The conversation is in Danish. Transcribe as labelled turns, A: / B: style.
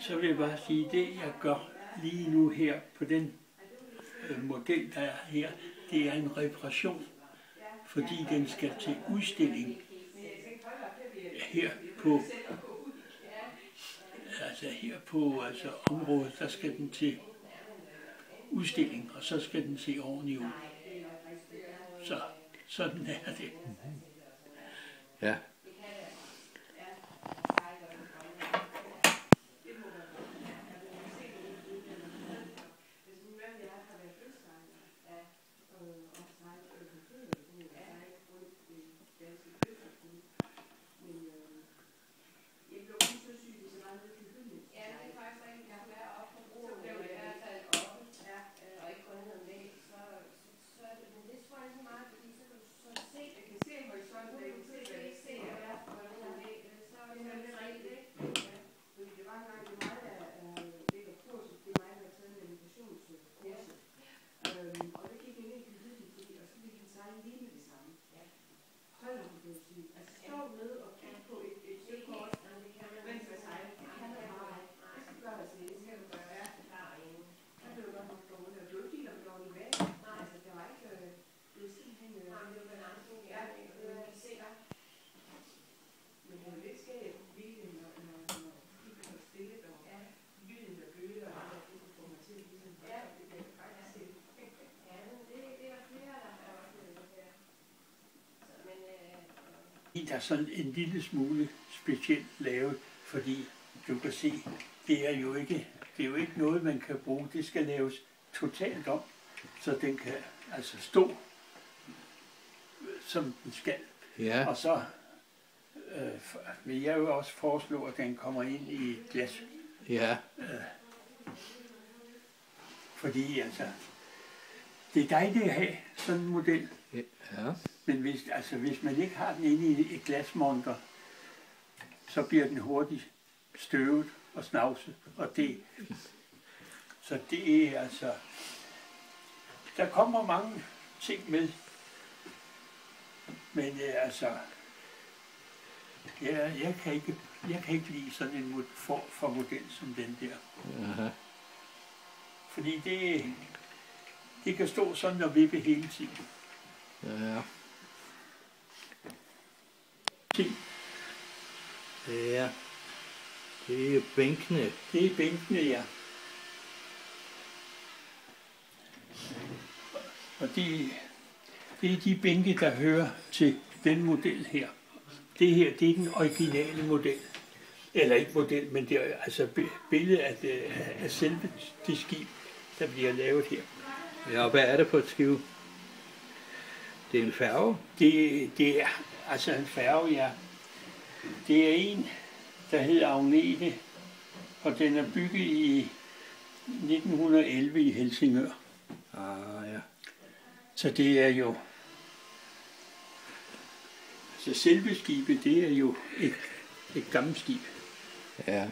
A: så vil jeg bare sige, det jeg gør lige nu her på den model, der er her, det er en reparation, fordi den skal til udstilling her på området, der skal den til udstilling, og så skal den se ordentligt ud. Så sådan er det.
B: Ja.
A: Der er sådan en lille smule specielt lavet, fordi du kan se, det er jo ikke noget, man kan bruge. Det skal laves totalt om, så den kan altså stå, som den skal.
B: Ja.
A: Og så vil jeg jo også foreslå, at den kommer ind i et glas.
B: Ja.
A: Fordi altså, det er dejligt at have sådan en model.
B: Ja.
A: Men hvis man ikke har den inde i et glasmonter, så bliver den hurtigt støvet og snavset. Så det er altså, der kommer mange ting med. Men jeg kan ikke lide sådan en form for model som den der.
B: Aha.
A: Fordi det kan stå sådan og vippe hele tiden.
B: Ja. Ja. Det er bænkene.
A: Det er bænkene, ja. Og det er de bænke, der hører til den model her. Det her, det er den originale model. Eller ikke model, men det er altså billedet af selve det skib, der bliver lavet her.
B: Ja, og hvad er det på et skib? Det er en færge?
A: Det er altså en færge, ja. Det er en, der hedder Agnete, og den er bygget i 1911 i Helsingør.
B: Ah, ja.
A: Så det er jo, altså selve skibet, det er jo et gammelt skib.
B: Ja.